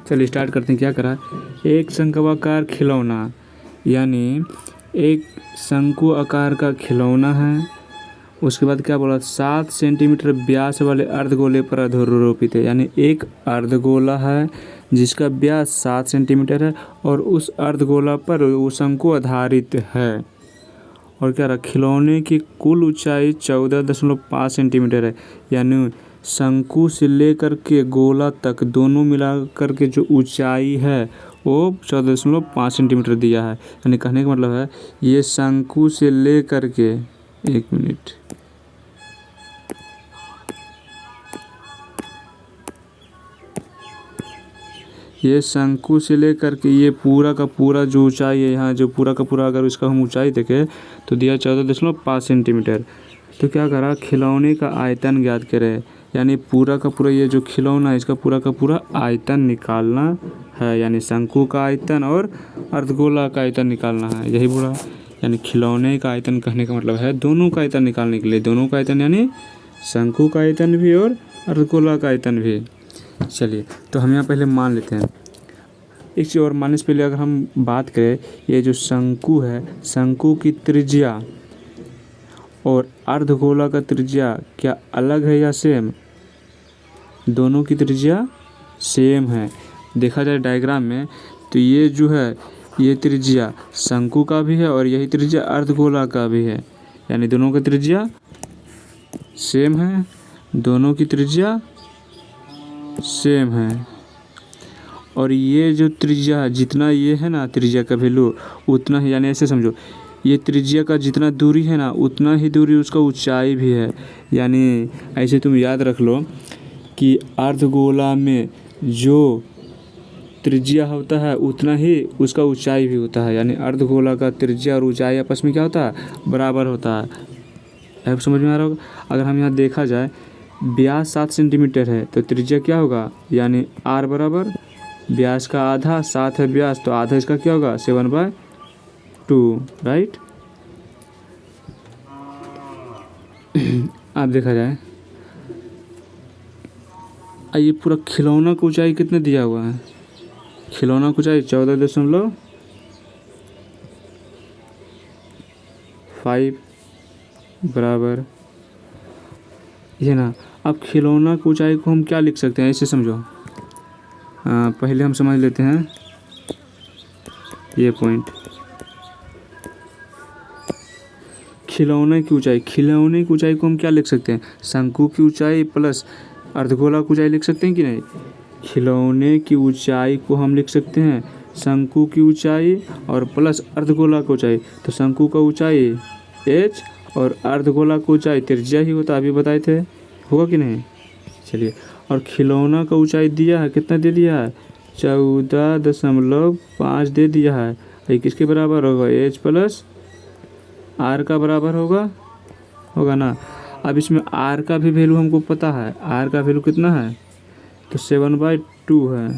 चलिए स्टार्ट करते हैं। क्या करा, एक शंक्वाकार खिलौना, यानी एक शंकु आकार का खिलौना है। उसके बाद क्या बोला, 7 सेंटीमीटर व्यास वाले अर्धगोले पर अधोरोपित है, यानी एक अर्धगोला है जिसका व्यास 7 सेंटीमीटर है और उस अर्धगोला पर वो शंकु आधारित है। और क्या रहा, खिलौने की कुल ऊंचाई 14.5 सेंटीमीटर है, यानी शंकु से लेकर के गोला तक दोनों मिलाकर के जो ऊंचाई है वो 14.5 सेंटीमीटर दिया है। यानी कहने का मतलब है ये शंकु से लेकर के, एक मिनट, ये शंकु से लेकर के ये पूरा का पूरा जो ऊंचाई है, यहाँ जो पूरा का पूरा अगर इसका हम ऊंचाई देखें तो दिया 14.5 सेंटीमीटर। तो क्या करा, खिलौने का आयतन ज्ञात करें, यानी पूरा का पूरा ये जो खिलौना है इसका पूरा का पूरा आयतन निकालना है, यानी शंकु का आयतन और अर्धगोला का आयतन निकालना है, यही पूरा। यानी खिलौने का आयतन कहने का मतलब है दोनों का आयतन निकालने के लिए, दोनों का आयतन यानी शंकु का आयतन भी और अर्धगोला का आयतन भी। चलिए तो हम यहाँ पहले मान लेते हैं। एक चीज़ और मानने से पहले अगर हम बात करें, ये जो शंकु है, शंकु की त्रिज्या और अर्धगोला का त्रिज्या क्या अलग है या सेम? दोनों की त्रिज्या सेम है। देखा जाए डायग्राम में तो ये जो है ये त्रिज्या शंकु का भी है और यही त्रिज्या अर्धगोला का भी है, यानी दोनों की त्रिज्या सेम है, दोनों की त्रिज्या सेम है। और ये जो त्रिज्या जितना ये है ना, त्रिज्या का वैल्यू उतना ही, यानी ऐसे समझो ये त्रिज्या का जितना दूरी है ना उतना ही दूरी उसका ऊंचाई भी है। यानी ऐसे तुम याद रख लो कि अर्धगोला में जो त्रिज्या होता है उतना ही उसका ऊंचाई भी होता है, यानी अर्धगोला का त्रिज्या और ऊंचाई आपस में क्या होता है, बराबर होता है। अब समझ में आ रहा होगा। अगर हम यहाँ देखा जाए व्यास 7 सेंटीमीटर है तो त्रिज्या क्या होगा, यानी r बराबर व्यास का आधा, 7 है व्यास तो आधा इसका क्या होगा 7/2, राइट। अब देखा जाए ये पूरा खिलौना की ऊंचाई कितने दिया हुआ है, खिलौना की ऊंचाई 14.5 बराबर ये ना। अब खिलौना की ऊंचाई को हम क्या लिख सकते हैं, ऐसे समझो। पहले हम समझ लेते हैं ये पॉइंट, खिलौने की ऊंचाई, खिलौने की ऊंचाई को हम क्या लिख सकते हैं, शंकु की ऊंचाई प्लस अर्धगोला की ऊंचाई लिख सकते हैं कि नहीं। खिलौने की ऊंचाई को हम लिख सकते हैं शंकु की ऊंचाई और प्लस अर्धगोला की ऊंचाई। तो शंकु का ऊंचाई h और अर्धगोला की ऊंचाई त्रिज्या ही होता, अभी बताए थे, होगा कि नहीं। चलिए, और खिलौना का ऊंचाई दिया है, कितना दे दिया है 14.5 दे दिया है। ये किसके बराबर होगा, h प्लस r का बराबर होगा ना। अब इसमें r का भी वैल्यू हमको पता है, r का वैल्यू कितना है तो 7/2 है।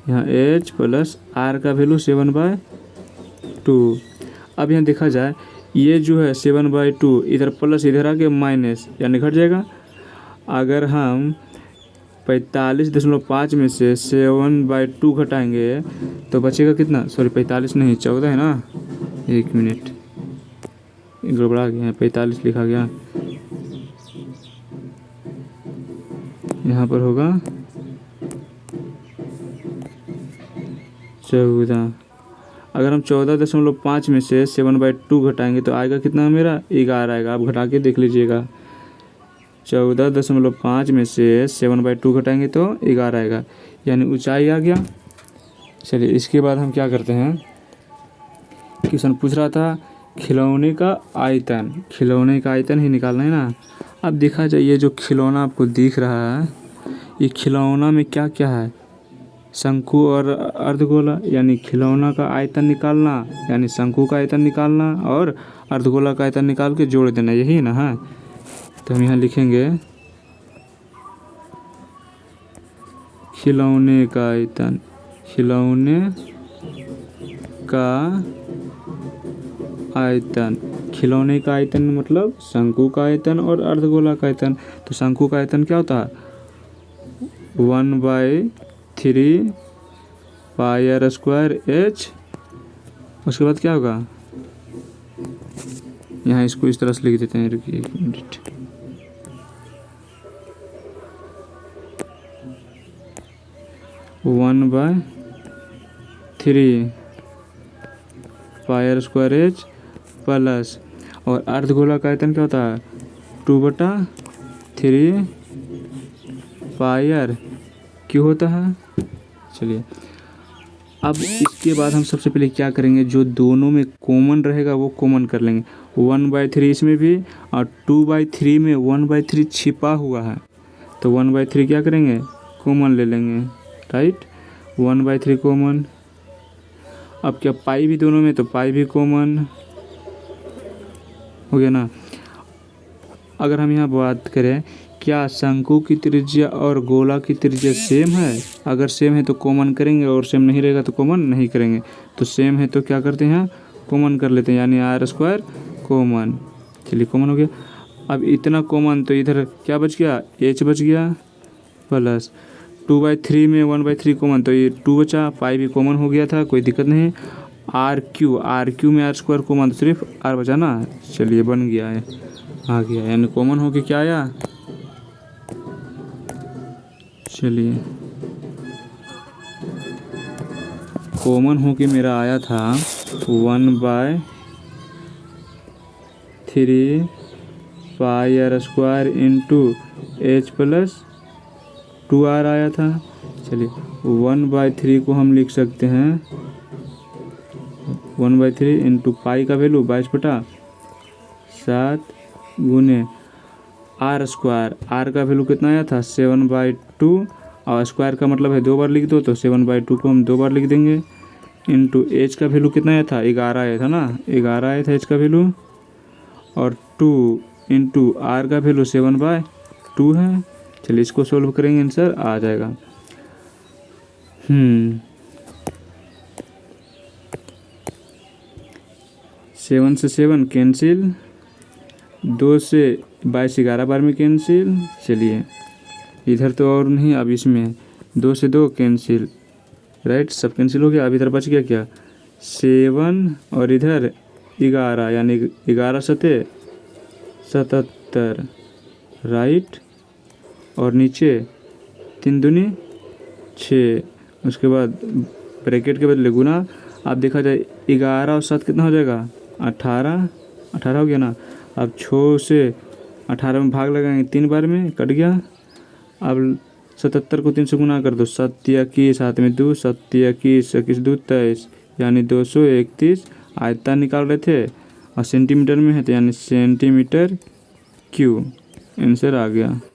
यहाँ h प्लस r का वैल्यू 7/2। अब यहाँ देखा जाए ये जो है 7/2 इधर प्लस इधर आके माइनस, यानी घट जाएगा। अगर हम 45.5 में से 7/2 घटाएंगे तो बचेगा कितना, सॉरी 45 नहीं 14 है ना, एक मिनट गड़बड़ा गया है, 45 लिखा गया, यहाँ पर होगा 14। अगर हम 14.5 में से 7/2 घटाएंगे तो आएगा कितना, मेरा 11 आएगा। आप घटा के देख लीजिएगा, 14.5 में से 7/2 घटाएंगे तो 11 आएगा, यानी ऊंचाई आ गया। चलिए इसके बाद हम क्या करते हैं, क्वेश्चन पूछ रहा था खिलौने का आयतन, खिलौने का आयतन ही निकालना है ना। अब देखा जाए ये जो खिलौना आपको दिख रहा है, ये खिलौना में क्या क्या है, शंकु और अर्धगोला, यानी खिलौना का आयतन निकालना, यानी शंकु का आयतन निकालना और अर्धगोला का आयतन निकाल के जोड़ देना, यही ना है। तो हम यहाँ लिखेंगे खिलौने का आयतन, खिलौने का आयतन, खिलौने का आयतन मतलब शंकु का आयतन और अर्धगोला का आयतन। तो शंकु का आयतन क्या होता है 1/3 पाई आर स्क्वायर एच। उसके बाद क्या होगा, यहाँ इसको इस तरह से लिख देते हैं, रुकिए 1 मिनट। One by 3 pi r square h plus, और अर्धगोला का आयतन क्या होता है 2/3 पाई आर क्यों होता है। चलिए अब इसके बाद हम सबसे पहले क्या करेंगे, जो दोनों में कॉमन रहेगा वो कॉमन कर लेंगे। 1/3 इसमें भी और 2/3 में 1/3 छिपा हुआ है, तो 1/3 क्या करेंगे कॉमन ले लेंगे, राइट। 1/3 कॉमन। अब क्या पाई भी दोनों में, तो पाई भी कॉमन हो गया ना। अगर हम यहाँ बात करें क्या शंकु की त्रिज्या और गोला की त्रिज्या सेम है, अगर सेम है तो कॉमन करेंगे और सेम नहीं रहेगा तो कॉमन नहीं करेंगे। तो सेम है तो क्या करते हैं कॉमन कर लेते हैं, यानी आर स्क्वायर कॉमन। चलिए कॉमन हो गया। अब इतना कॉमन तो इधर क्या बच गया, एच बच गया प्लस 2/3 में 1/3 कॉमन, तो ये 2 बचा, पाई भी कॉमन हो गया था, कोई दिक्कत नहीं। आर क्यू में आर स्क्वायर कॉमन, तो सिर्फ आर बचा ना। चलिए बन गया है, आ गया, यानी कॉमन हो के क्या आया। चलिए कॉमन हो के मेरा आया था 1/3 pi r square into h plus 2r आया था। चलिए 1/3 को हम लिख सकते हैं 1/3 इंटू पाई का वैल्यू 22/7 गुने आर स्क्वायर, आर का वैल्यू कितना आया था 7/2, और स्क्वायर का मतलब है 2 बार लिख दो, तो 7/2 को हम 2 बार लिख देंगे, इंटू एच का वैल्यू कितना आया था 11 आया था ना, 11 आया था एच का वैल्यू, और 2 इंटू आर का वैल्यू 7/2 है। चलिए इसको सोल्व करेंगे, आंसर आ जाएगा। 7 से 7 कैंसिल, 2 से 22 11 बार में कैंसिल। चलिए इधर तो और नहीं, अब इसमें 2 से 2 कैंसिल, राइट, सब कैंसिल हो गया। अब इधर बच गया क्या 7 और इधर 11, यानी 11 सते 77, राइट, और नीचे 3 दूनी 6, उसके बाद ब्रैकेट के बदले गुना। अब देखा जाए 11 और 7 कितना हो जाएगा 18 हो गया ना। अब 6 से 18 में भाग लगाएंगे 3 बार में, कट गया। अब 77 को 3 से गुना कर दो, 7 21 हाथ में 2, 7 21 21 2 23, यानी 231 आयतन निकाल रहे थे और सेंटीमीटर में है, तो यानी सेंटीमीटर क्यूब, आंसर आ गया।